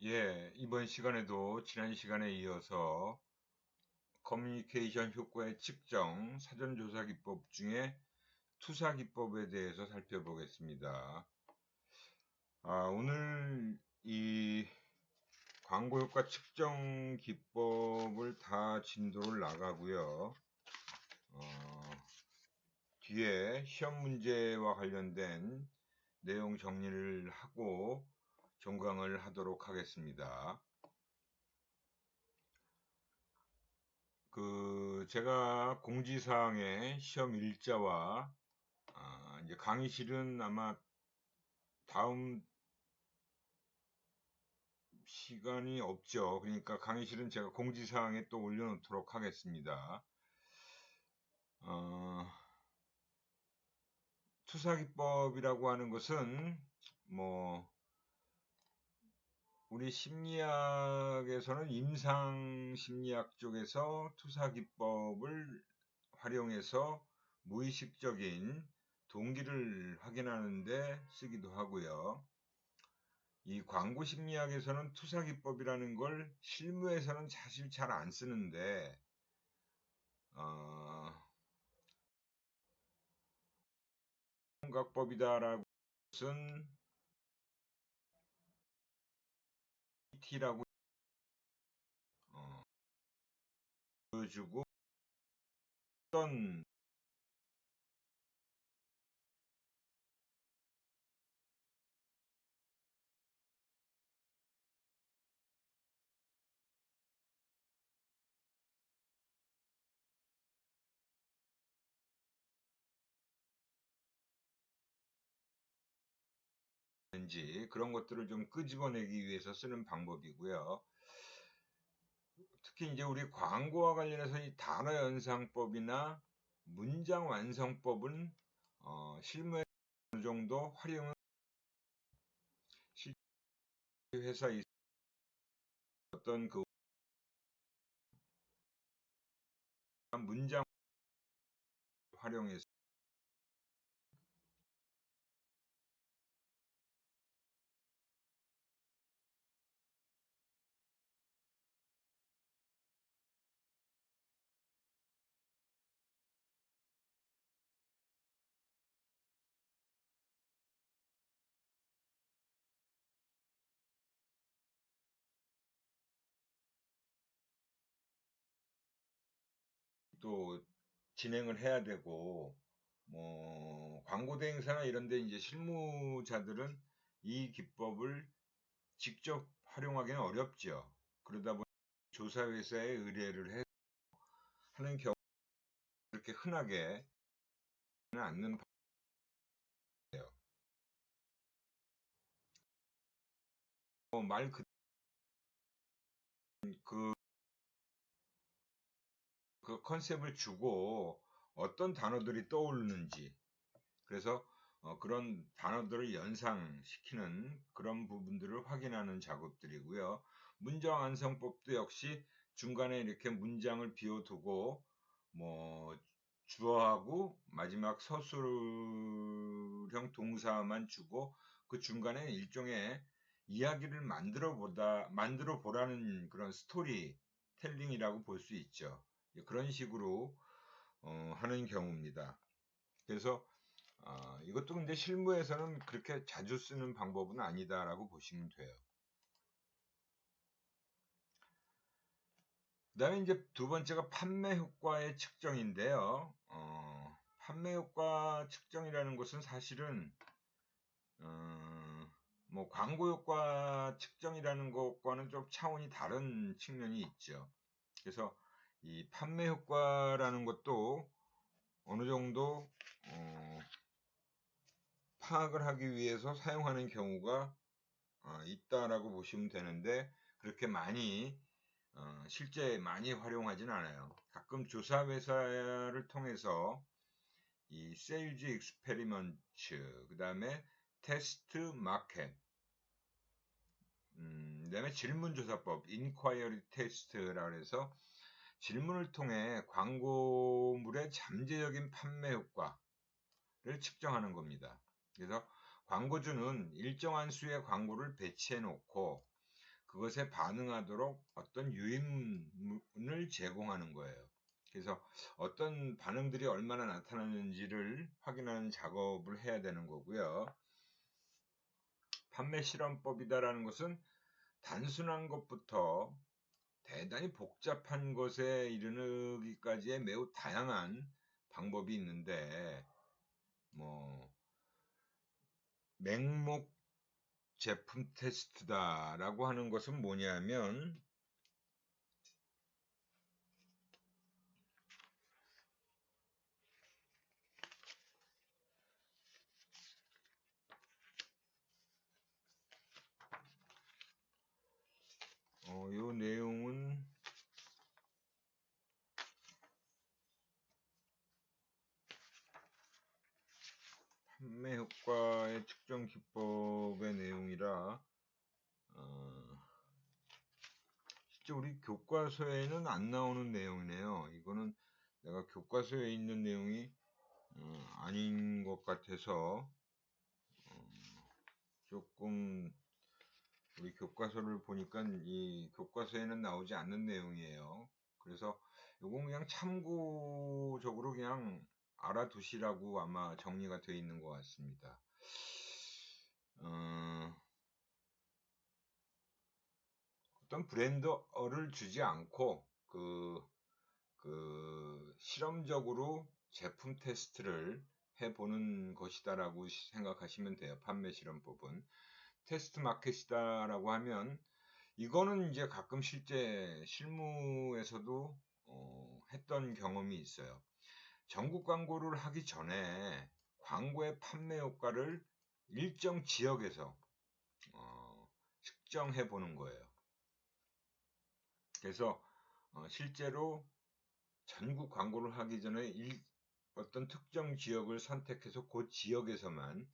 예, 이번 시간에도 지난 시간에 이어서 커뮤니케이션 효과의 측정 사전조사 기법 중에 투사 기법에 대해서 살펴보겠습니다. 오늘 이 광고 효과 측정 기법을 다 진도를 나가고요. 뒤에 시험 문제와 관련된 내용 정리를 하고 종강을 하도록 하겠습니다. 제가 공지사항에 시험 일자와 이제 강의실은 아마 다음 시간이 없죠. 그러니까 강의실은 제가 공지사항에 또 올려놓도록 하겠습니다. 투사기법이라고 하는 것은 뭐 우리 심리학에서는 임상심리학 쪽에서 투사기법을 활용해서 무의식적인 동기를 확인하는데 쓰기도 하고요. 이 광고 심리학에서는 투사기법이라는 걸 실무에서는 사실 잘 안 쓰는데, 감각법이다라고 것은 T라고 보여주고 어떤 지 그런 것들을 좀 끄집어내기 위해서 쓰는 방법이고요. 특히 이제 우리 광고와 관련해서 이 단어 연상법이나 문장 완성법은 실무에 어느 정도 활용은 실제 회사에 어떤 그 문장 활용해서 또 진행을 해야 되고, 뭐 광고 대행사나 이런 데 이제 실무자들은 이 기법을 직접 활용하기는 어렵죠. 그러다 보니 조사회사에 의뢰를 해서 하는 경우 그렇게 흔하게는 않는 방법이에요. 말 그, 그 컨셉을 주고 어떤 단어들이 떠오르는지, 그래서 그런 단어들을 연상시키는 그런 부분들을 확인하는 작업들이고요. 문장 완성법도 역시 중간에 이렇게 문장을 비워두고 뭐 주어하고 마지막 서술형 동사만 주고 그 중간에 일종의 이야기를 만들어 보라는 그런 스토리 텔링이라고 볼 수 있죠. 그런 식으로 하는 경우입니다. 그래서 이것도 근데 실무에서는 그렇게 자주 쓰는 방법은 아니다라고 보시면 돼요. 그 다음에 이제 두 번째가 판매 효과의 측정인데요. 판매 효과 측정이라는 것은 사실은, 뭐 광고 효과 측정이라는 것과는 좀 차원이 다른 측면이 있죠. 그래서 이 판매 효과라는 것도 어느 정도, 파악을 하기 위해서 사용하는 경우가 있다라고 보시면 되는데 그렇게 많이 실제 많이 활용하진 않아요. 가끔 조사 회사를 통해서 이 세일즈 익스페리먼트 그 다음에 테스트 마켓 그 다음에 질문조사법 인콰이어리 테스트라고 해서 질문을 통해 광고물의 잠재적인 판매 효과를 측정하는 겁니다. 그래서 광고주는 일정한 수의 광고를 배치해 놓고 그것에 반응하도록 어떤 유인물을 제공하는 거예요. 그래서 어떤 반응들이 얼마나 나타나는지를 확인하는 작업을 해야 되는 거고요. 판매 실험법이다라는 것은 단순한 것부터 대단히 복잡한 것에 이르기까지의 매우 다양한 방법이 있는데, 뭐 맹목 제품 테스트다라고 하는 것은 뭐냐면, 요 내용은 판매 효과의 측정 기법의 내용이라 실제 우리 교과서에는 안 나오는 내용이네요. 이거는 내가 교과서에 있는 내용이 아닌 것 같아서 조금 우리 교과서를 보니까 이 교과서에는 나오지 않는 내용이에요. 그래서 요건 그냥 참고적으로 그냥 알아두시라고 아마 정리가 되어 있는 것 같습니다. 어떤 브랜드를 주지 않고 실험적으로 제품 테스트를 해보는 것이다라고 생각하시면 돼요. 판매 실험법은 테스트 마켓이다라고 하면 이거는 이제 가끔 실제 실무에서도 했던 경험이 있어요. 전국 광고를 하기 전에 광고의 판매 효과를 일정 지역에서 측정해 보는 거예요. 그래서 실제로 전국 광고를 하기 전에 어떤 특정 지역을 선택해서 그 지역에서만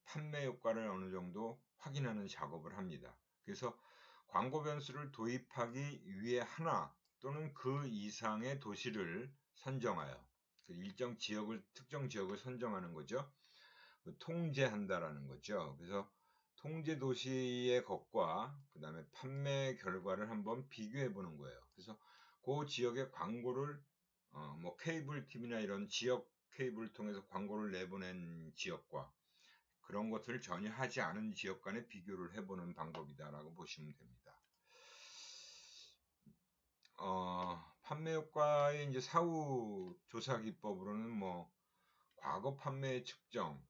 판매 효과를 어느 정도 확인하는 작업을 합니다. 그래서 광고 변수를 도입하기 위해 하나 또는 그 이상의 도시를 선정하여 일정 지역을 특정 지역을 선정하는 거죠. 통제한다라는 거죠. 그래서 통제 도시의 것과 그 다음에 판매 결과를 한번 비교해 보는 거예요. 그래서 그 지역의 광고를 뭐 케이블 TV나 이런 지역 케이블을 통해서 광고를 내보낸 지역과 그런 것을 전혀 하지 않은 지역 간의 비교를 해보는 방법이다라고 보시면 됩니다. 판매 효과의 이제 사후 조사 기법으로는 뭐 과거 판매 측정,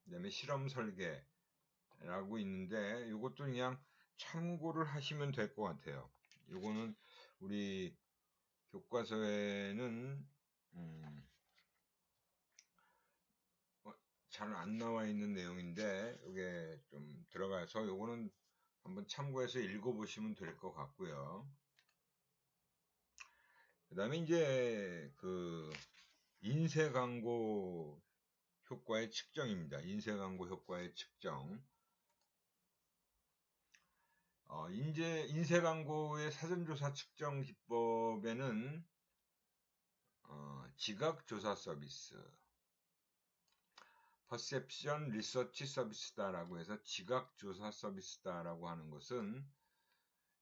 그다음에 실험 설계라고 있는데 이것도 그냥 참고를 하시면 될 것 같아요. 이거는 우리 교과서에는 잘 안 나와 있는 내용인데 이게 좀 들어가서 이거는 한번 참고해서 읽어보시면 될 것 같고요. 그 다음에 이제 인쇄 광고 효과의 측정입니다. 인쇄 광고 효과의 측정. 인쇄 광고의 사전조사 측정 기법에는 지각조사 서비스, 퍼셉션 리서치 서비스다라고 해서 지각조사 서비스다라고 하는 것은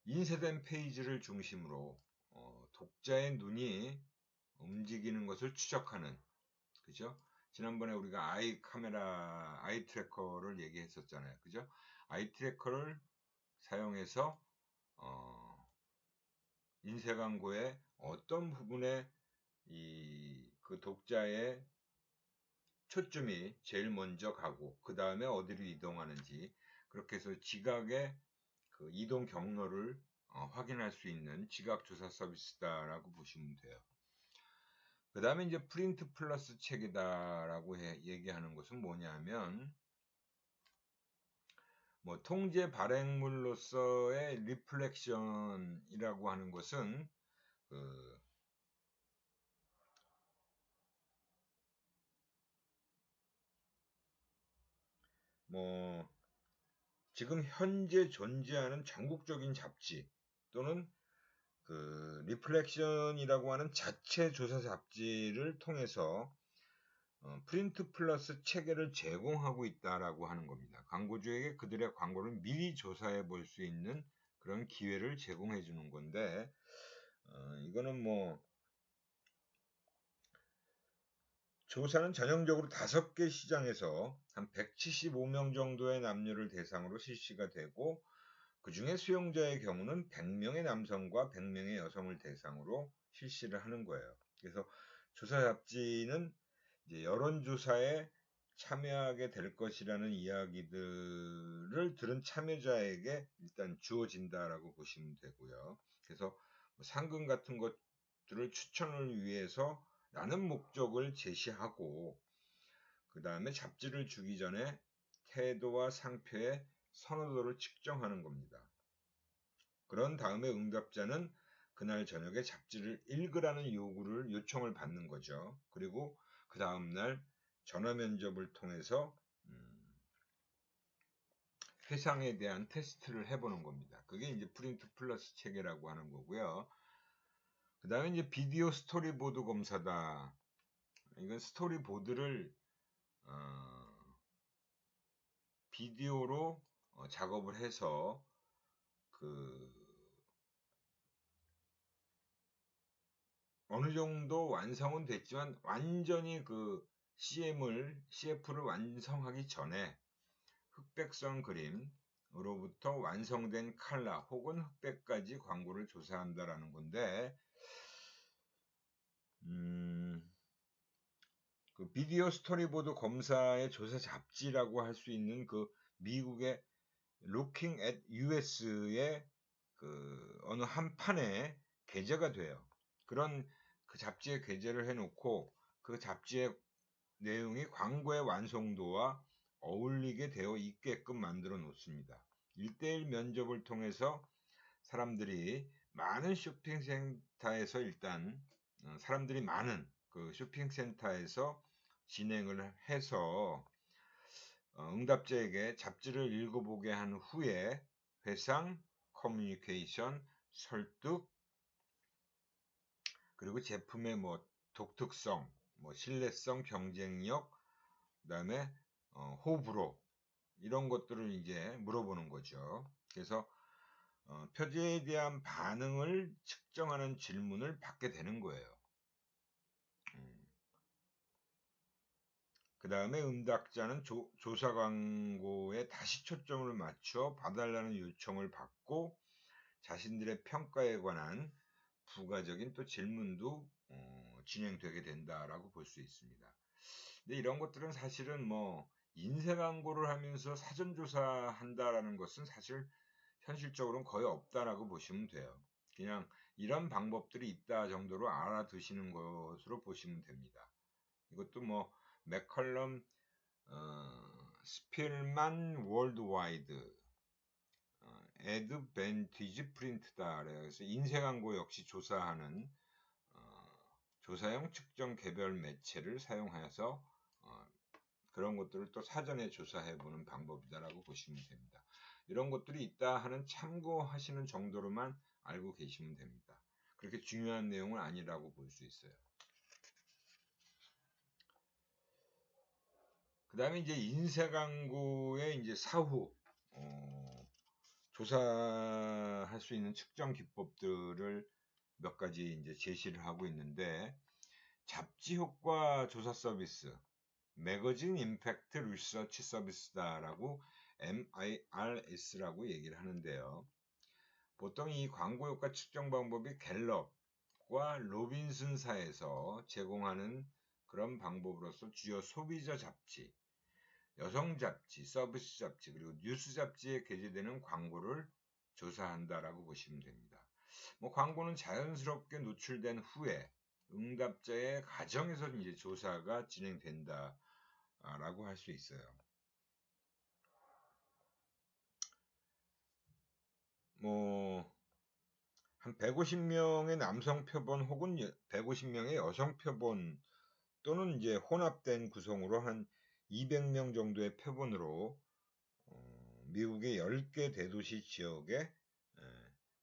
인쇄된 페이지를 중심으로 독자의 눈이 움직이는 것을 추적하는, 그죠? 지난번에 우리가 아이 트래커를 얘기했었잖아요. 그죠? 아이 트래커를 사용해서 인쇄 광고의 어떤 부분에 그 독자의 초점이 제일 먼저 가고 그 다음에 어디로 이동하는지, 그렇게 해서 지각의 그 이동 경로를 확인할 수 있는 지각조사 서비스다라고 보시면 돼요. 그 다음에 이제 프린트 플러스 책이다라고 얘기하는 것은 뭐냐면, 뭐 통제 발행물로서의 리플렉션이라고 하는 것은 뭐 지금 현재 존재하는 전국적인 잡지 또는 리플렉션이라고 하는 자체 조사 잡지를 통해서 프린트 플러스 체계를 제공하고 있다라고 하는 겁니다. 광고주에게 그들의 광고를 미리 조사해 볼 수 있는 그런 기회를 제공해 주는 건데, 이거는 뭐 조사는 전형적으로 5개 시장에서 한 175명 정도의 남녀를 대상으로 실시가 되고, 그 중에 수용자의 경우는 100명의 남성과 100명의 여성을 대상으로 실시를 하는 거예요. 그래서 조사 잡지는 이제 여론조사에 참여하게 될 것이라는 이야기들을 들은 참여자에게 일단 주어진다라고 보시면 되고요. 그래서 상금 같은 것들을 추천을 위해서 라는 목적을 제시하고, 그 다음에 잡지를 주기 전에 태도와 상표의 선호도를 측정하는 겁니다. 그런 다음에 응답자는 그날 저녁에 잡지를 읽으라는 요청을 받는 거죠. 그리고 그 다음날 전화 면접을 통해서 회상에 대한 테스트를 해보는 겁니다. 그게 이제 프린트 플러스 체계라고 하는 거고요. 그 다음에 이제 비디오 스토리보드 검사다. 이건 스토리보드를 비디오로 작업을 해서 어느 정도 완성은 됐지만 완전히 CF를 완성하기 전에 흑백선 그림으로부터 완성된 칼라 혹은 흑백까지 광고를 조사한다라는 건데, 그 비디오 스토리보드 검사의 조사 잡지라고 할 수 있는 그 미국의 Looking at US의 그 어느 한 판에 게재가 돼요. 그런 그 잡지에 게재를 해놓고 그 잡지의 내용이 광고의 완성도와 어울리게 되어 있게끔 만들어 놓습니다. 1대1 면접을 통해서 사람들이 많은 쇼핑센터에서 일단 사람들이 많은 그 쇼핑센터에서 진행을 해서 응답자에게 잡지를 읽어보게 한 후에 회상, 커뮤니케이션, 설득, 그리고 제품의 독특성, 신뢰성, 경쟁력, 그다음에 호불호 이런 것들을 이제 물어보는 거죠. 그래서 표지에 대한 반응을 측정하는 질문을 받게 되는 거예요. 그 다음에 응답자는 조사 광고에 다시 초점을 맞춰 봐달라는 요청을 받고 자신들의 평가에 관한 부가적인 또 질문도 진행되게 된다라고 볼 수 있습니다. 근데 이런 것들은 사실은 인쇄 광고를 하면서 사전조사 한다라는 것은 사실 현실적으로는 거의 없다라고 보시면 돼요. 그냥 이런 방법들이 있다 정도로 알아두시는 것으로 보시면 됩니다. 이것도 맥컬럼 스필만 월드와이드 애드밴티지 프린트다. 그래서 인쇄 광고 역시 조사하는 조사형 측정 개별 매체를 사용해서 그런 것들을 또 사전에 조사해 보는 방법이다라고 보시면 됩니다. 이런 것들이 있다 하는 참고하시는 정도로만 알고 계시면 됩니다. 그렇게 중요한 내용은 아니라고 볼 수 있어요. 그 다음에 이제 인쇄 광고의 이제 사후 조사할 수 있는 측정 기법들을 몇 가지 이제 제시를 하고 있는데, 잡지 효과 조사 서비스, 매거진 임팩트 리서치 서비스다라고 MIRS라고 얘기를 하는데요. 보통 이 광고 효과 측정 방법이 갤럽과 로빈슨사에서 제공하는 그런 방법으로서 주요 소비자 잡지, 여성 잡지, 서비스 잡지, 그리고 뉴스 잡지에 게재되는 광고를 조사한다라고 보시면 됩니다. 광고는 자연스럽게 노출된 후에 응답자의 가정에서 이제 조사가 진행된다라고 할 수 있어요. 한 150명의 남성 표본 혹은 150명의 여성 표본 또는 이제 혼합된 구성으로 한 200명 정도의 표본으로 미국의 10개 대도시 지역에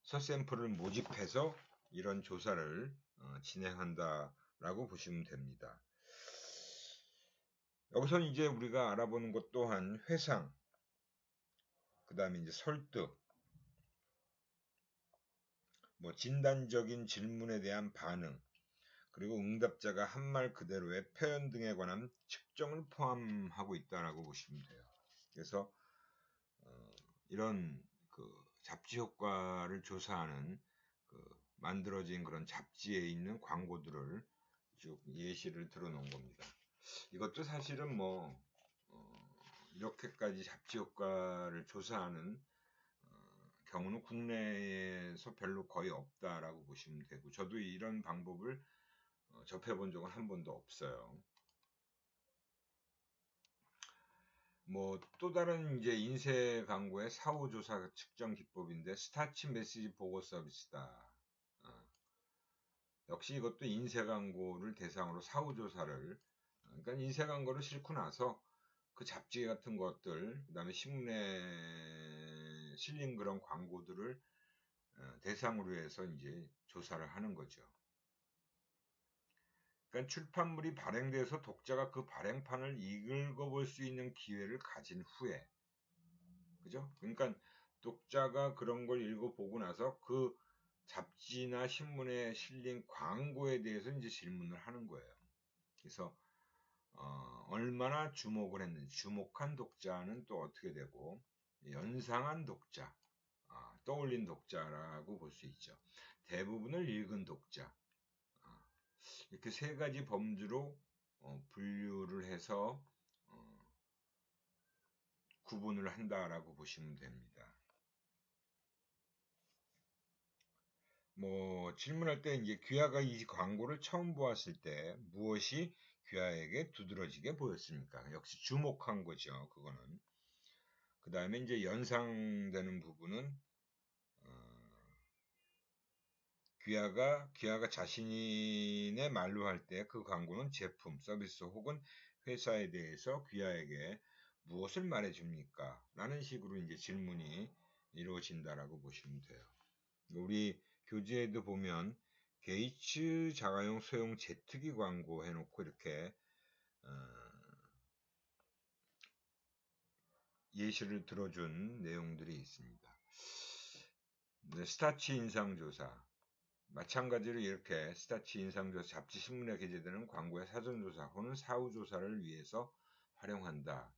서샘플을 모집해서 이런 조사를 진행한다라고 보시면 됩니다. 여기서 이제 우리가 알아보는 것 또한 회상, 그 다음에 이제 설득, 뭐 진단적인 질문에 대한 반응, 그리고 응답자가 한 말 그대로의 표현 등에 관한 측정을 포함하고 있다라고 보시면 돼요. 그래서 이런 그 잡지 효과를 조사하는 그 만들어진 그런 잡지에 있는 광고들을 쭉 예시를 들어 놓은 겁니다. 이것도 사실은 뭐 이렇게까지 잡지 효과를 조사하는 경우는 국내에서 별로 거의 없다라고 보시면 되고, 저도 이런 방법을 접해본 적은 한 번도 없어요. 뭐 또 다른 이제 인쇄 광고의 사후조사 측정 기법인데 스타치 메시지 보고 서비스다. 역시 이것도 인쇄 광고를 대상으로 사후조사를, 그러니까 인쇄 광고를 싣고 나서 그 잡지 같은 것들, 그 다음에 신문에 실린 그런 광고들을 대상으로 해서 이제 조사를 하는 거죠. 그러니까 출판물이 발행돼서 독자가 그 발행판을 읽어볼 수 있는 기회를 가진 후에, 그죠? 그러니까 독자가 그런 걸 읽어보고 나서 그 잡지나 신문에 실린 광고에 대해서 이제 질문을 하는 거예요. 그래서 얼마나 주목을 했는지, 주목한 독자는 또 어떻게 되고, 연상한 독자, 떠올린 독자라고 볼 수 있죠. 대부분을 읽은 독자, 이렇게 세 가지 범주로 분류를 해서 구분을 한다라고 보시면 됩니다. 뭐 질문할 때 이제 귀하가 이 광고를 처음 보았을 때 무엇이 귀하에게 두드러지게 보였습니까? 역시 주목한 거죠. 그거는. 그 다음에 이제 연상되는 부분은 귀하가 자신의 말로 할 때 그 광고는 제품, 서비스 혹은 회사에 대해서 귀하에게 무엇을 말해줍니까? 라는 식으로 이제 질문이 이루어진다라고 보시면 돼요. 우리 교재에도 보면 게이츠 자가용 소형 제트기 광고 해놓고 이렇게 예시를 들어준 내용들이 있습니다. 스타치 인상조사, 마찬가지로 이렇게 스타치 인상조사 잡지 신문에 게재되는 광고의 사전조사 혹은 사후조사를 위해서 활용한다.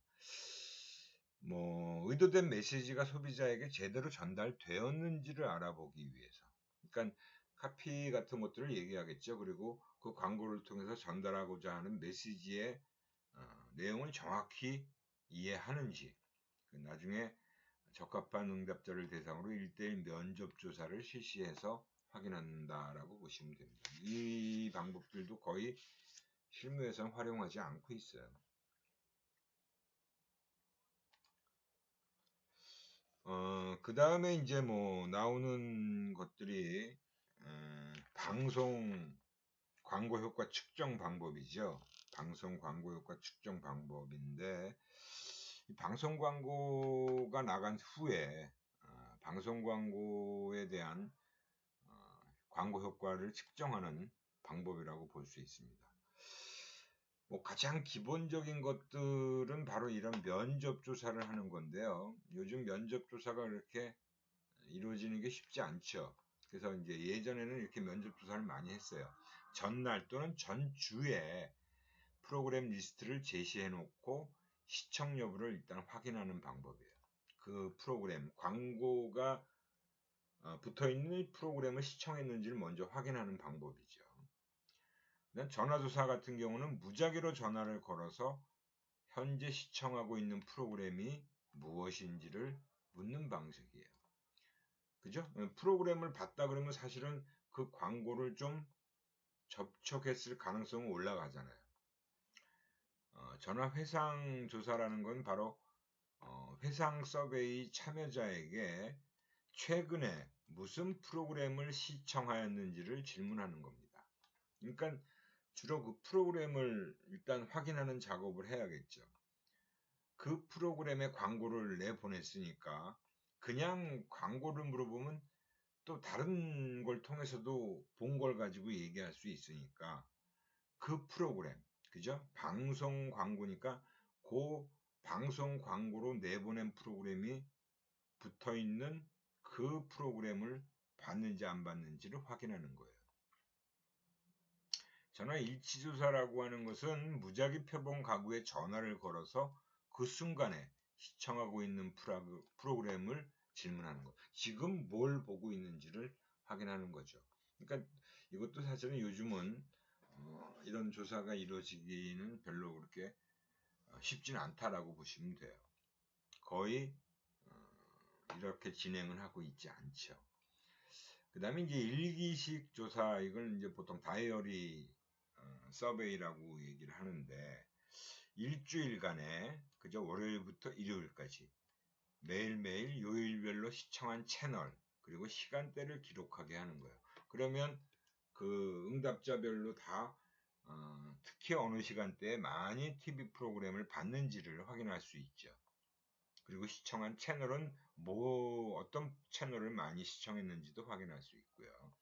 뭐 의도된 메시지가 소비자에게 제대로 전달되었는지를 알아보기 위해서. 그러니까 카피 같은 것들을 얘기하겠죠. 그리고 그 광고를 통해서 전달하고자 하는 메시지의 내용을 정확히 이해하는지, 나중에 적합한 응답자를 대상으로 1:1 면접 조사를 실시해서 확인한다라고 보시면 됩니다. 이 방법들도 거의 실무에서는 활용하지 않고 있어요. 그 다음에 이제 뭐 나오는 것들이 방송 광고 효과 측정 방법이죠. 방송 광고 효과 측정 방법인데, 이 방송 광고가 나간 후에 방송 광고에 대한 광고 효과를 측정하는 방법이라고 볼 수 있습니다. 뭐 가장 기본적인 것들은 바로 이런 면접 조사를 하는 건데요. 요즘 면접 조사가 그렇게 이루어지는 게 쉽지 않죠. 그래서 이제 예전에는 이렇게 면접 조사를 많이 했어요. 전날 또는 전주에 프로그램 리스트를 제시해 놓고 시청 여부를 일단 확인하는 방법이에요. 그 프로그램, 광고가 붙어 있는 프로그램을 시청했는지를 먼저 확인하는 방법이죠. 전화조사 같은 경우는 무작위로 전화를 걸어서 현재 시청하고 있는 프로그램이 무엇인지를 묻는 방식이에요. 그죠? 프로그램을 봤다 그러면 사실은 그 광고를 좀 접촉했을 가능성은 올라가잖아요. 전화 회상 조사라는 건 바로 회상 서베이 참여자에게 최근에 무슨 프로그램을 시청하였는지를 질문하는 겁니다. 그러니까 주로 그 프로그램을 일단 확인하는 작업을 해야겠죠. 그 프로그램에 광고를 내보냈으니까 그냥 광고를 물어보면 또 다른 걸 통해서도 본 걸 가지고 얘기할 수 있으니까 그 프로그램, 그죠? 방송 광고니까 그 방송 광고로 내보낸 프로그램이 붙어 있는 그 프로그램을 받는지 안 받는지를 확인하는 거예요. 전화 일치조사라고 하는 것은 무작위 표본 가구에 전화를 걸어서 그 순간에 시청하고 있는 프로그램을 질문하는 것. 지금 뭘 보고 있는지를 확인하는 거죠. 그러니까 이것도 사실은 요즘은 이런 조사가 이루어지기는 별로 그렇게 쉽지는 않다라고 보시면 돼요. 거의 이렇게 진행을 하고 있지 않죠. 그 다음에 이제 일기식 조사, 이걸 이제 보통 다이어리 서베이라고 얘기를 하는데, 일주일간에, 그저 월요일부터 일요일까지 매일매일 요일별로 시청한 채널, 그리고 시간대를 기록하게 하는 거예요. 그러면 그 응답자별로 다 특히 어느 시간대에 많이 TV 프로그램을 봤는지를 확인할 수 있죠. 그리고 시청한 채널은 어떤 채널을 많이 시청했는지도 확인할 수 있고요.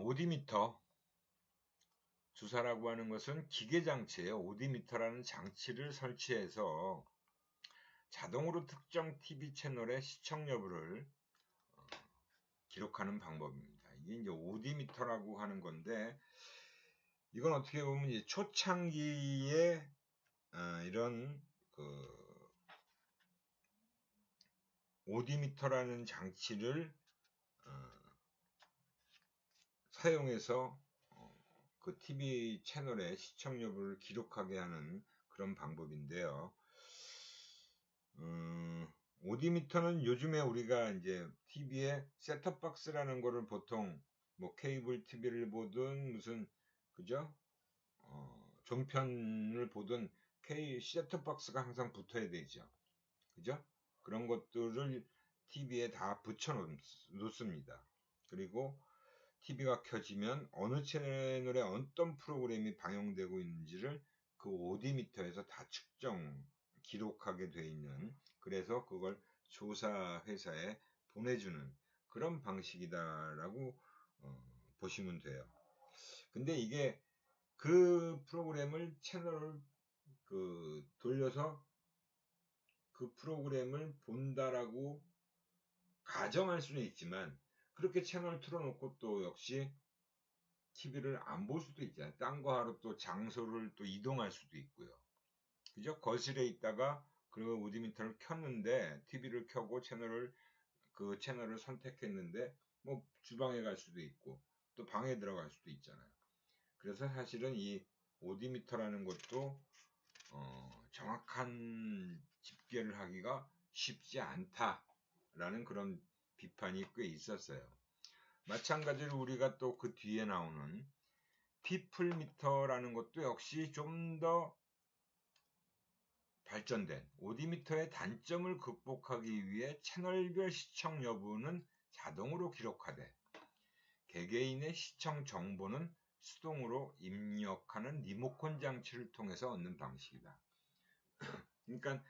오디미터 주사라고 하는 것은 기계장치에 오디미터라는 장치를 설치해서 자동으로 특정 TV 채널의 시청 여부를 기록하는 방법입니다. 이게 이제 오디미터라고 하는 건데, 이건 어떻게 보면 이제 초창기에 이런 그 오디미터라는 장치를 사용해서 그 TV 채널의 시청 여부를 기록하게 하는 그런 방법인데요. 오디미터는 요즘에 우리가 이제 TV에 셋톱박스라는 거를 보통 뭐 케이블 TV를 보든 무슨 그죠? 종편을 보든 셋톱박스가 항상 붙어야 되죠. 그죠? 그런 것들을 TV에 다 붙여 놓습니다. 그리고 TV가 켜지면 어느 채널에 어떤 프로그램이 방영되고 있는지를 그 오디미터에서 다 기록하게 돼 있는, 그래서 그걸 조사 회사에 보내주는 그런 방식이다라고 보시면 돼요. 근데 이게 그 프로그램을 채널을 돌려서 그 프로그램을 본다라고 가정할 수는 있지만, 그렇게 채널 틀어놓고 또 역시 TV를 안 볼 수도 있잖아요. 딴 거 하러 또 장소를 또 이동할 수도 있고요. 그죠? 거실에 있다가 그리고 오디미터를 켰는데 TV를 켜고 그 채널을 선택했는데 뭐 주방에 갈 수도 있고 또 방에 들어갈 수도 있잖아요. 그래서 사실은 이 오디미터라는 것도 정확한 집계를 하기가 쉽지 않다라는 그런 비판이 꽤 있었어요. 마찬가지로 우리가 또 그 뒤에 나오는 피플미터라는 것도 역시 좀 더 발전된 오디미터의 단점을 극복하기 위해 채널별 시청 여부는 자동으로 기록하되 개개인의 시청 정보는 수동으로 입력하는 리모컨 장치를 통해서 얻는 방식이다. 그러니까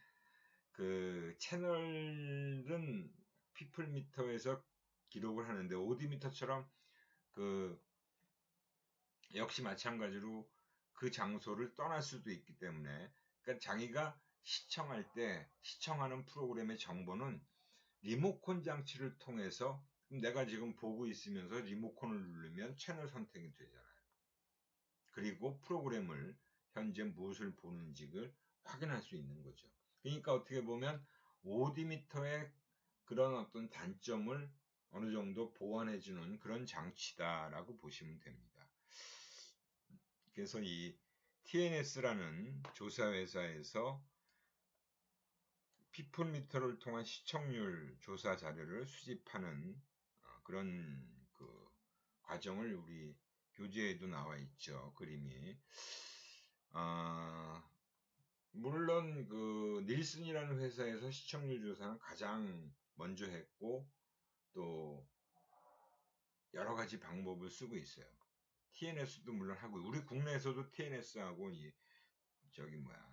그 채널은 피플미터에서 기록을 하는데 오디미터처럼 역시 마찬가지로 그 장소를 떠날 수도 있기 때문에, 그러니까 자기가 시청할 때 시청하는 프로그램의 정보는 리모컨 장치를 통해서, 내가 지금 보고 있으면서 리모컨을 누르면 채널 선택이 되잖아요. 그리고 프로그램을 현재 무엇을 보는지를 확인할 수 있는 거죠. 그러니까 어떻게 보면 오디미터의 그런 어떤 단점을 어느 정도 보완해주는 그런 장치다라고 보시면 됩니다. 그래서 이 TNS라는 조사회사에서 피플미터를 통한 시청률 조사 자료를 수집하는 그런 그 과정을 우리 교재에도 나와 있죠. 그림이. 물론 그 닐슨이라는 회사에서 시청률 조사는 가장 먼저 했고 또 여러 가지 방법을 쓰고 있어요. TNS도 물론 하고, 우리 국내에서도 TNS하고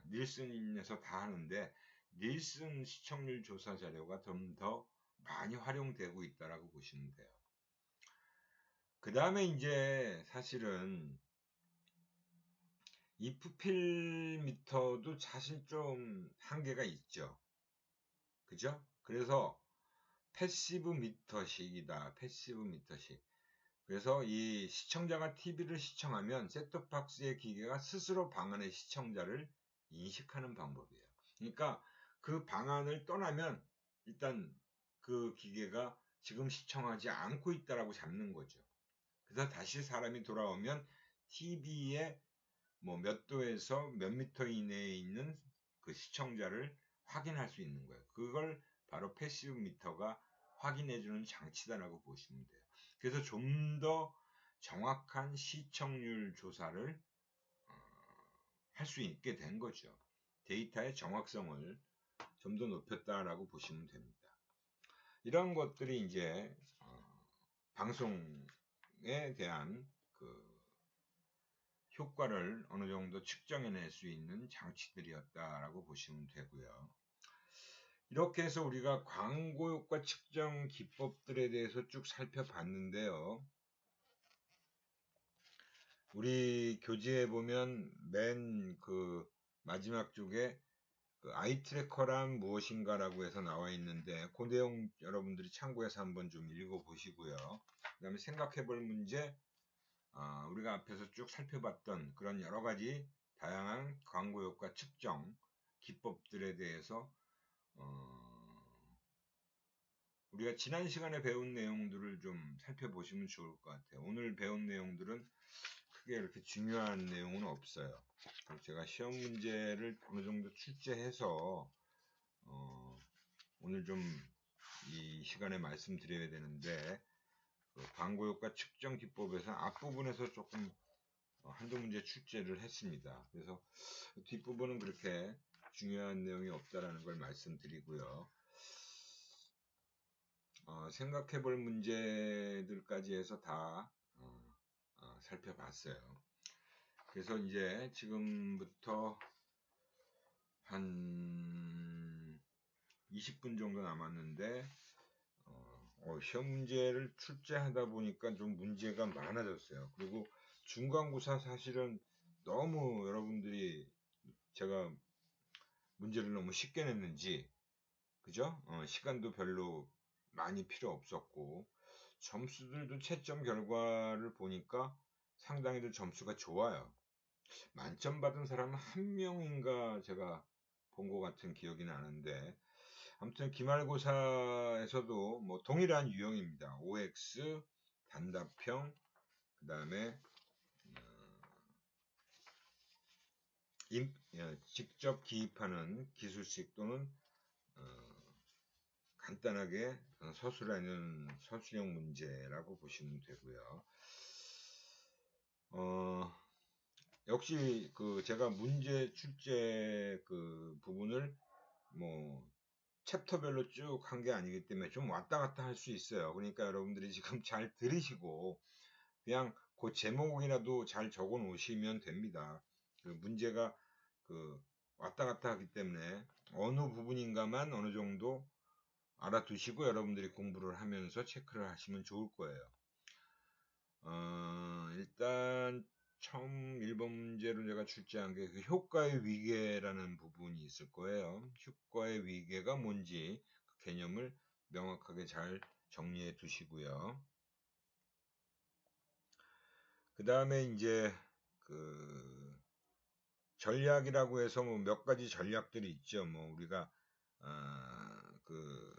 닐슨에서 다 하는데, 닐슨 시청률 조사 자료가 좀 더 많이 활용되고 있다라고 보시면 돼요. 그 다음에 이제 사실은 if 필미터도 사실 좀 한계가 있죠. 그죠? 그래서 패시브 미터식이다. 패시브 미터식. 그래서 이 시청자가 TV를 시청하면 셋톱박스의 기계가 스스로 방 안의 시청자를 인식하는 방법이에요. 그러니까 그 방안을 떠나면 일단 그 기계가 지금 시청하지 않고 있다라고 잡는 거죠. 그래서 다시 사람이 돌아오면 TV에 뭐 몇 도에서 몇 미터 이내에 있는 그 시청자를 확인할 수 있는 거예요. 그걸 바로 패시브 미터가 확인해주는 장치다라고 보시면 돼요. 그래서 좀 더 정확한 시청률 조사를 할 수 있게 된 거죠. 데이터의 정확성을 좀 더 높였다라고 보시면 됩니다. 이런 것들이 이제 방송에 대한 그 효과를 어느 정도 측정해낼 수 있는 장치들이었다라고 보시면 되고요. 이렇게 해서 우리가 광고 효과 측정 기법들에 대해서 쭉 살펴봤는데요. 우리 교재에 보면 맨 그 마지막 쪽에 그 아이 트래커란 무엇인가라고 해서 나와 있는데 그 내용 여러분들이 참고해서 한번 좀 읽어보시고요. 그 다음에 생각해볼 문제, 우리가 앞에서 쭉 살펴봤던 그런 여러 가지 다양한 광고 효과 측정 기법들에 대해서 우리가 지난 시간에 배운 내용들을 좀 살펴보시면 좋을 것 같아요. 오늘 배운 내용들은 크게 이렇게 중요한 내용은 없어요. 제가 시험 문제를 어느 정도 출제해서 오늘 좀 이 시간에 말씀드려야 되는데 그 광고 효과 측정 기법에서 앞부분에서 조금 한두 문제 출제를 했습니다. 그래서 뒷부분은 그렇게 중요한 내용이 없다라는 걸 말씀드리고요. 생각해 볼 문제들까지 해서 다 살펴봤어요. 그래서 이제 지금부터 한 20분 정도 남았는데 시험 문제를 출제하다 보니까 좀 문제가 많아졌어요. 그리고 중간고사 사실은 너무 여러분들이 제가 문제를 너무 쉽게 냈는지 그죠? 시간도 별로 많이 필요 없었고 점수들도 채점 결과를 보니까 상당히도 점수가 좋아요. 만점 받은 사람은 한 명인가 제가 본 것 같은 기억이 나는데 아무튼 기말고사에서도 뭐 동일한 유형입니다. OX, 단답형, 그 다음에 직접 기입하는 기술식 또는 간단하게 서술하는 서술형 문제라고 보시면 되고요. 역시 그 제가 문제 출제 그 부분을 뭐 챕터별로 쭉 한 게 아니기 때문에 좀 왔다 갔다 할 수 있어요. 그러니까 여러분들이 지금 잘 들으시고 그냥 그 제목이라도 잘 적어 놓으시면 됩니다. 그 문제가 그 왔다 갔다 하기 때문에 어느 부분인가만 어느 정도 알아두시고 여러분들이 공부를 하면서 체크를 하시면 좋을 거예요. 일단 처음 1번 문제로 제가 출제한 게 그 효과의 위계라는 부분이 있을 거예요. 효과의 위계가 뭔지 그 개념을 명확하게 잘 정리해 두시고요. 그 다음에 이제 그 전략이라고 해서 뭐 몇 가지 전략들이 있죠. 뭐 우리가 그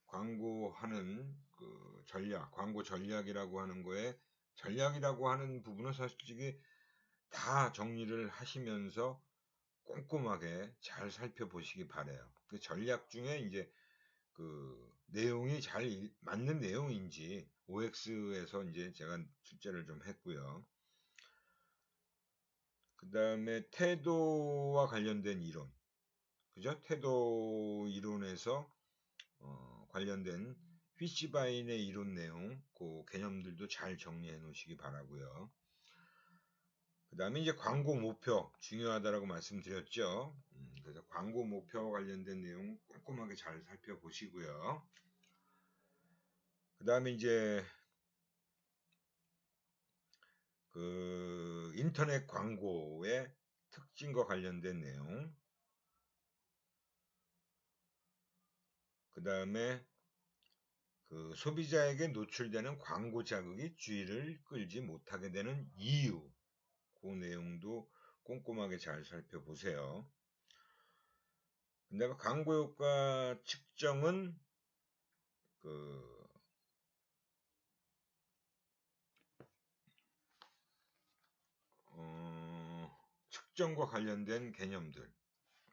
광고하는 그 전략, 광고 전략이라고 하는 거에 전략이라고 하는 부분은 솔직히 다 정리를 하시면서 꼼꼼하게 잘 살펴보시기 바래요. 그 전략 중에 이제 그 내용이 잘 맞는 내용인지 OX에서 이제 제가 출제를 좀 했고요. 그 다음에 태도와 관련된 이론, 그죠? 태도 이론에서 관련된 휘시바인의 이론 내용, 그 개념들도 잘 정리해 놓으시기 바라고요. 그 다음에 이제 광고 목표 중요하다라고 말씀드렸죠. 그래서 광고 목표와 관련된 내용 꼼꼼하게 잘 살펴보시고요. 그 다음에 이제 그 인터넷 광고의 특징과 관련된 내용, 그 다음에 그 소비자에게 노출되는 광고 자극이 주의를 끌지 못하게 되는 이유, 그 내용도 꼼꼼하게 잘 살펴보세요. 근데 광고 효과 측정은 측정과 관련된 개념들,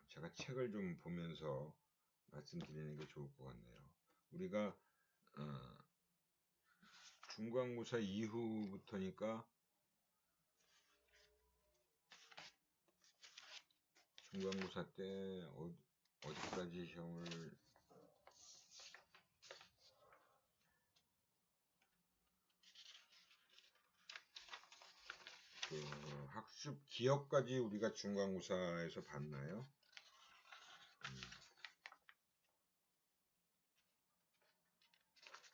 제가 책을 좀 보면서 말씀드리는 게 좋을 것 같네요. 우리가 중간고사 이후부터니까 중간고사 때 어디까지 시험을 학습 기억까지 우리가 중간고사에서 봤나요?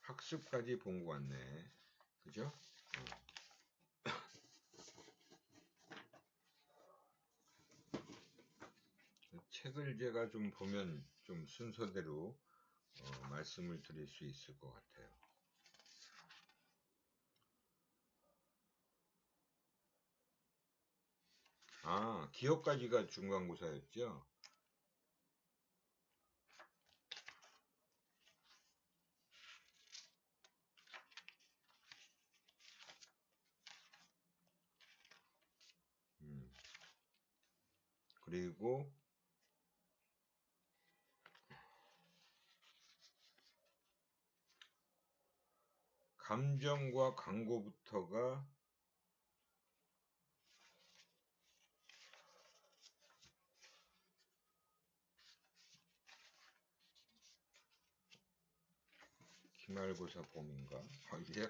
학습까지 본 것 같네. 그죠? 책을 제가 좀 보면 좀 순서대로 말씀을 드릴 수 있을 것 같아요. 기억까지가 중간고사였죠? 그리고 감정과 광고부터가 기말고사 봄인가? 이게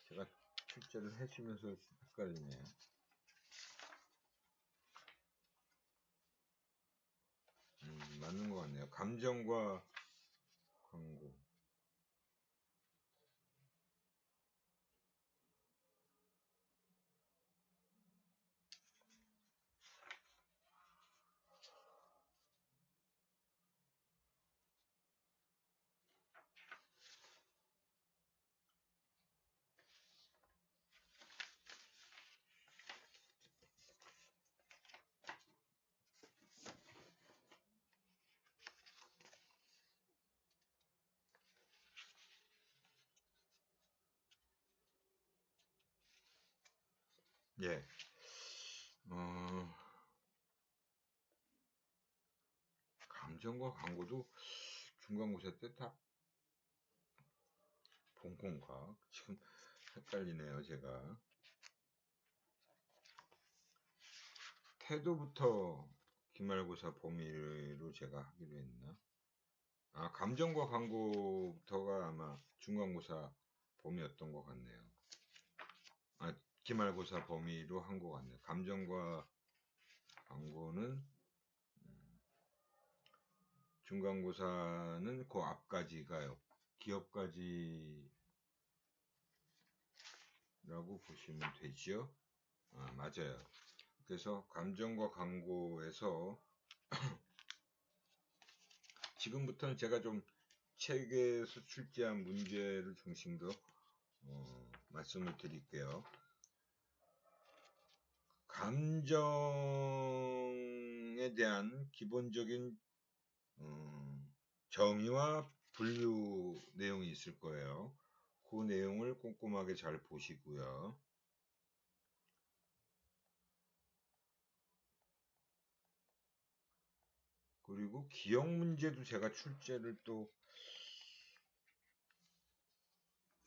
제가 출제를 해주면서 헷갈리네요. 맞는 것 같네요. 감정과 광고. 예. 감정과 광고도 중간고사 때 다 본 건가? 지금 헷갈리네요, 제가. 태도부터 기말고사 범위로 제가 하기로 했나? 감정과 광고부터가 아마 중간고사 범위였던 것 같네요. 기말고사 범위로 한 것 같네요. 감정과 광고는 중간고사는 그 앞까지가요. 기업까지라고 보시면 되죠. 맞아요. 그래서 감정과 광고에서 지금부터는 제가 좀 책에서 출제한 문제를 중심으로 말씀을 드릴게요. 감정에 대한 기본적인 정의와 분류 내용이 있을 거예요. 그 내용을 꼼꼼하게 잘 보시고요. 그리고 기억 문제도 제가 출제를 또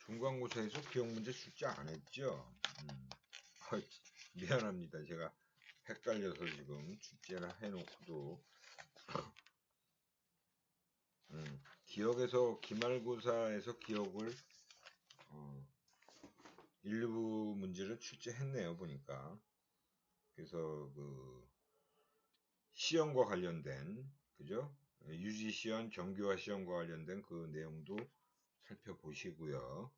중간고사에서 기억 문제 출제 안 했죠. 미안합니다. 제가 헷갈려서 지금 출제를 해놓고도 기억에서 기말고사에서 기억을 일부 문제를 출제했네요. 보니까. 그래서 그 시험과 관련된 그죠? 유지시험, 정규화 시험과 관련된 그 내용도 살펴보시고요.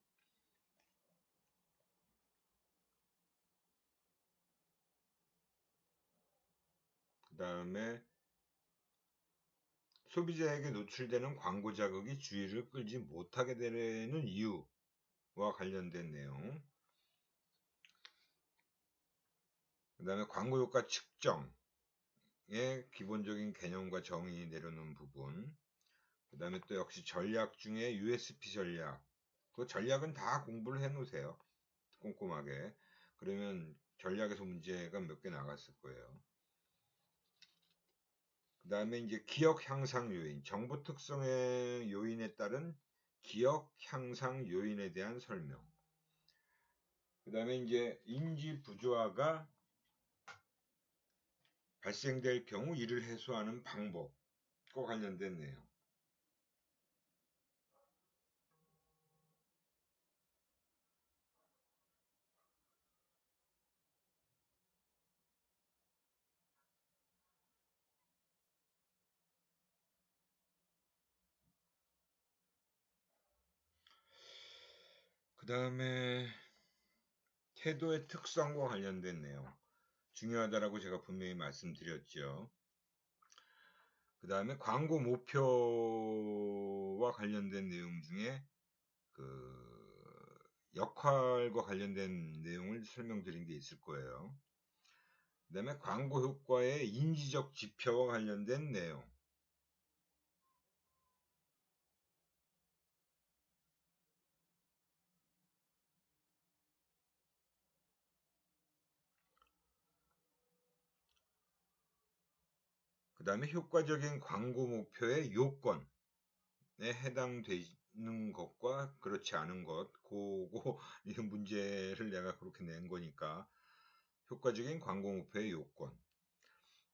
그 다음에 소비자에게 노출되는 광고 자극이 주의를 끌지 못하게 되는 이유와 관련된 내용. 그 다음에 광고 효과 측정의 기본적인 개념과 정의를 내려놓은 부분. 그 다음에 또 역시 전략 중에 USP 전략. 그 전략은 다 공부를 해 놓으세요. 꼼꼼하게. 그러면 전략에서 문제가 몇 개 나갔을 거예요. 그 다음에 이제 기억 향상 요인, 정보 특성의 요인에 따른 기억 향상 요인에 대한 설명. 그 다음에 이제 인지 부조화가 발생될 경우 이를 해소하는 방법과 관련된 내용. 그 다음에 태도의 특성과 관련된 내용. 중요하다라고 제가 분명히 말씀드렸죠. 그 다음에 광고 목표와 관련된 내용 중에 그 역할과 관련된 내용을 설명드린 게 있을 거예요. 그 다음에 광고 효과의 인지적 지표와 관련된 내용. 그 다음에 효과적인 광고 목표의 요건에 해당되는 것과 그렇지 않은 것, 그거 이 문제를 내가 그렇게 낸 거니까 효과적인 광고 목표의 요건.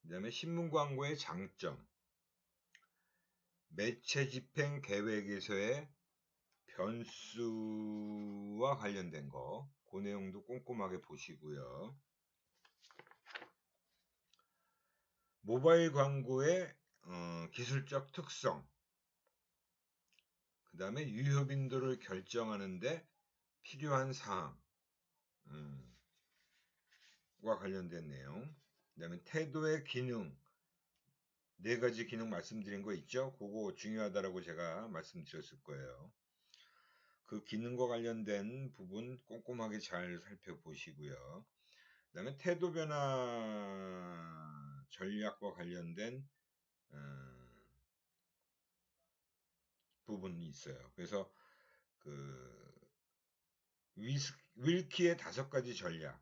그 다음에 신문 광고의 장점, 매체 집행 계획에서의 변수와 관련된 거, 그 내용도 꼼꼼하게 보시고요. 모바일 광고의 기술적 특성, 그 다음에 유효 빈도를 결정하는데 필요한 사항과 관련된 내용, 그 다음에 태도의 기능, 4가지 기능 말씀드린 거 있죠? 그거 중요하다라고 제가 말씀드렸을 거예요. 그 기능과 관련된 부분 꼼꼼하게 잘 살펴보시고요. 그 다음에 태도 변화 전략과 관련된 부분이 있어요. 그래서 그 윌키의 5가지 전략,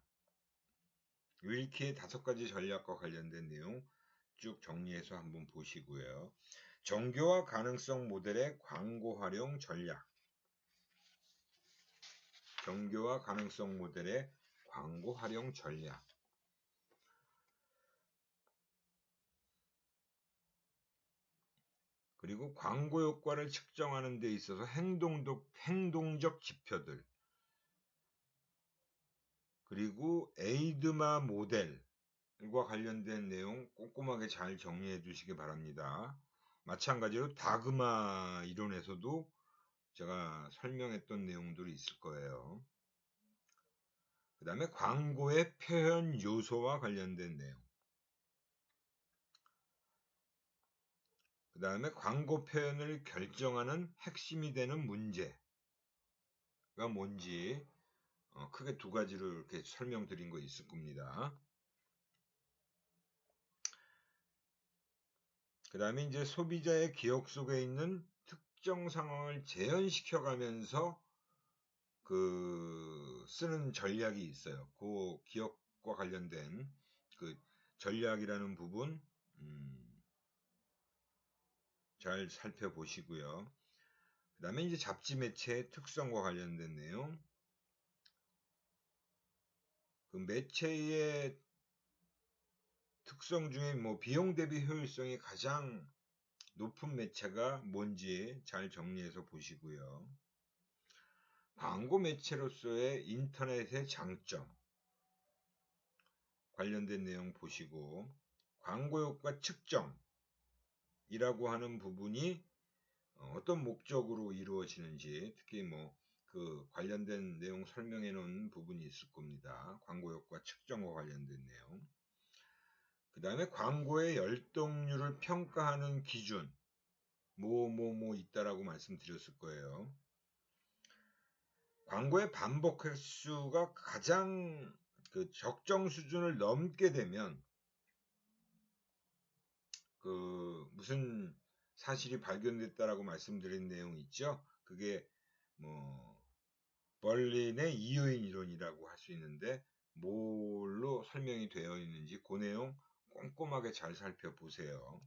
윌키의 5가지 전략과 관련된 내용 쭉 정리해서 한번 보시고요. 정교화 가능성 모델의 광고 활용 전략, 정교화 가능성 모델의 광고 활용 전략. 그리고 광고 효과를 측정하는 데 있어서 행동적 지표들, 그리고 에이드마 모델과 관련된 내용 꼼꼼하게 잘 정리해 주시기 바랍니다. 마찬가지로 다그마 이론에서도 제가 설명했던 내용들이 있을 거예요. 그 다음에 광고의 표현 요소와 관련된 내용. 그 다음에 광고 표현을 결정하는 핵심이 되는 문제가 뭔지 크게 2가지로 이렇게 설명드린 거 있을 겁니다. 그 다음에 이제 소비자의 기억 속에 있는 특정 상황을 재현시켜 가면서 쓰는 전략이 있어요. 그 기억과 관련된 그 전략이라는 부분 잘 살펴보시고요. 그 다음에 이제 잡지 매체의 특성과 관련된 내용, 그 매체의 특성 중에 뭐 비용 대비 효율성이 가장 높은 매체가 뭔지 잘 정리해서 보시고요. 광고 매체로서의 인터넷의 장점 관련된 내용 보시고, 광고 효과 측정이라고 하는 부분이 어떤 목적으로 이루어지는지, 특히 뭐 그 관련된 내용 설명해 놓은 부분이 있을 겁니다. 광고 효과 측정과 관련된 내용. 그 다음에 광고의 열동률을 평가하는 기준, 있다라고 말씀드렸을 거예요. 광고의 반복 횟수가 가장 그 적정 수준을 넘게 되면 그 무슨 사실이 발견됐다라고 말씀드린 내용이 있죠. 그게 뭐 벌린의 이유인 이론이라고 할 수 있는데 뭘로 설명이 되어 있는지 그 내용 꼼꼼하게 잘 살펴보세요.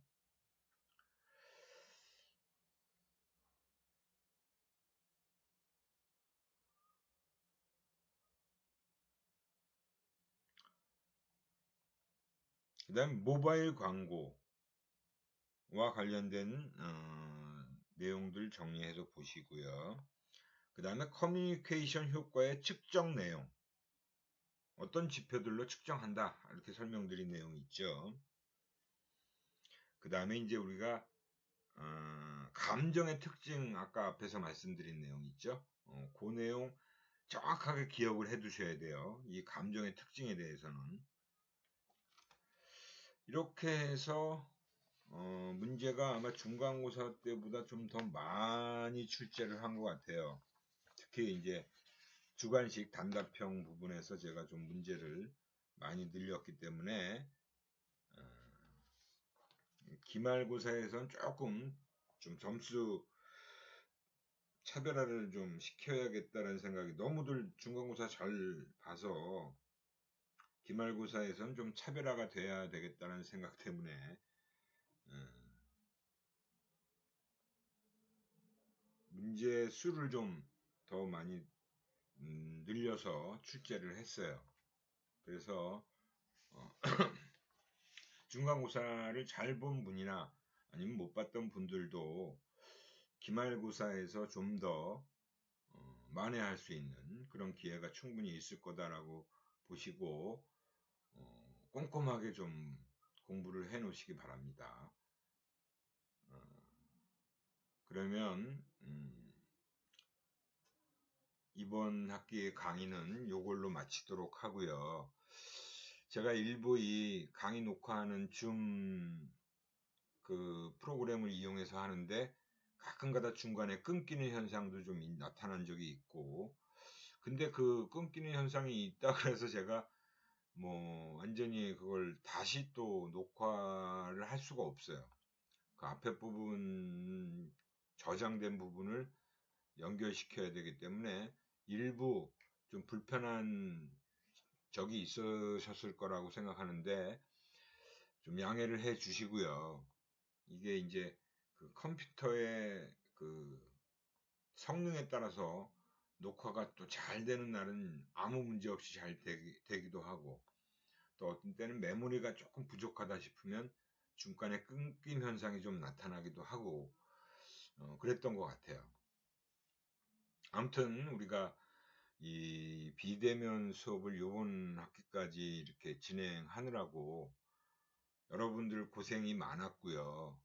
그 다음 모바일 광고와 관련된 내용들 정리해서 보시고요. 그 다음에 커뮤니케이션 효과의 측정 내용, 어떤 지표들로 측정한다 이렇게 설명드린 내용이 있죠. 그 다음에 이제 우리가 감정의 특징, 아까 앞에서 말씀드린 내용 있죠. 그 내용 정확하게 기억을 해 두셔야 돼요. 이 감정의 특징에 대해서는. 이렇게 해서 문제가 아마 중간고사 때보다 좀 더 많이 출제를 한 것 같아요. 특히 이제 주관식 단답형 부분에서 제가 좀 문제를 많이 늘렸기 때문에 기말고사에선 조금 좀 점수 차별화를 좀 시켜야겠다는 생각이, 너무들 중간고사 잘 봐서 기말고사에선 좀 차별화가 돼야 되겠다는 생각 때문에 문제 수를 좀 더 많이 늘려서 출제를 했어요. 그래서 중간고사를 잘 본 분이나 아니면 못 봤던 분들도 기말고사에서 좀 더 만회할 수 있는 그런 기회가 충분히 있을 거다라고 보시고 꼼꼼하게 좀 공부를 해 놓으시기 바랍니다. 그러면 이번 학기의 강의는 요걸로 마치도록 하고요. 제가 일부 이 강의 녹화하는 줌 그 프로그램을 이용해서 하는데 가끔가다 중간에 끊기는 현상도 좀 나타난 적이 있고, 근데 그 끊기는 현상이 있다 그래서 제가 뭐 완전히 그걸 다시 또 녹화를 할 수가 없어요. 그 앞에 부분, 저장된 부분을 연결시켜야 되기 때문에 일부 좀 불편한 적이 있으셨을 거라고 생각하는데 좀 양해를 해 주시고요. 이게 이제 그 컴퓨터의 그 성능에 따라서 녹화가 또 잘 되는 날은 아무 문제 없이 잘 되기도 하고, 또 어떤 때는 메모리가 조금 부족하다 싶으면 중간에 끊김 현상이 좀 나타나기도 하고 그랬던 것 같아요. 아무튼 우리가 이 비대면 수업을 요번 학기까지 이렇게 진행하느라고 여러분들 고생이 많았고요.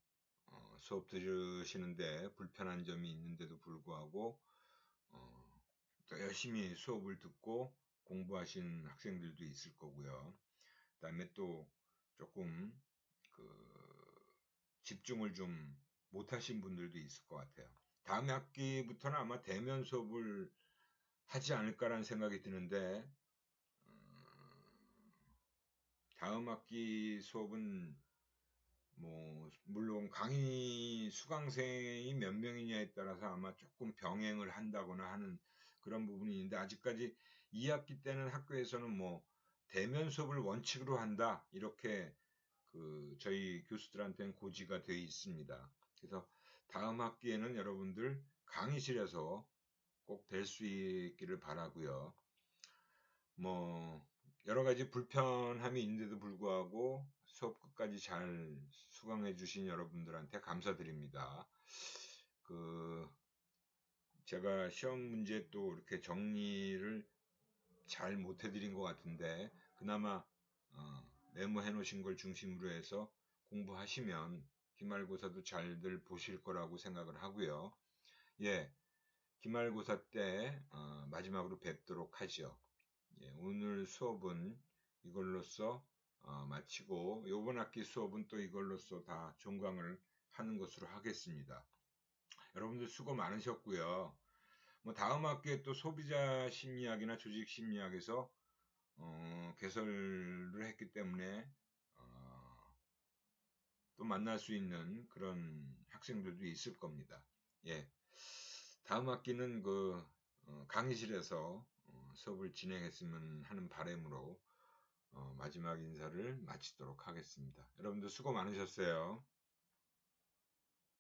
수업 들으시는데 불편한 점이 있는데도 불구하고 또 열심히 수업을 듣고 공부하신 학생들도 있을 거고요. 그다음에 또 조금 그 집중을 좀 못하신 분들도 있을 것 같아요. 다음 학기부터는 아마 대면 수업을 하지 않을까라는 생각이 드는데 다음 학기 수업은 뭐 물론 강의 수강생이 몇 명이냐에 따라서 아마 조금 병행을 한다거나 하는 그런 부분이 있는데, 아직까지 2학기 때는 학교에서는 뭐 대면 수업을 원칙으로 한다 이렇게 그 저희 교수들한테는 고지가 되어 있습니다. 그래서 다음 학기에는 여러분들 강의실에서 꼭 될 수 있기를 바라고요. 뭐 여러 가지 불편함이 있는데도 불구하고 수업 끝까지 잘 수강해 주신 여러분들한테 감사드립니다. 그 제가 시험 문제 또 이렇게 정리를 잘 못 해드린 것 같은데 그나마 메모해 놓으신 걸 중심으로 해서 공부하시면 기말고사도 잘들 보실 거라고 생각을 하고요. 예, 기말고사 때 마지막으로 뵙도록 하죠. 예, 오늘 수업은 이걸로써 마치고 요번 학기 수업은 또 이걸로써 다 종강을 하는 것으로 하겠습니다. 여러분들 수고 많으셨고요. 뭐 다음 학기에 또 소비자 심리학이나 조직 심리학에서 개설을 했기 때문에 또 만날 수 있는 그런 학생들도 있을 겁니다. 예. 다음 학기는 그 강의실에서 수업을 진행했으면 하는 바람으로 마지막 인사를 마치도록 하겠습니다. 여러분들 수고 많으셨어요.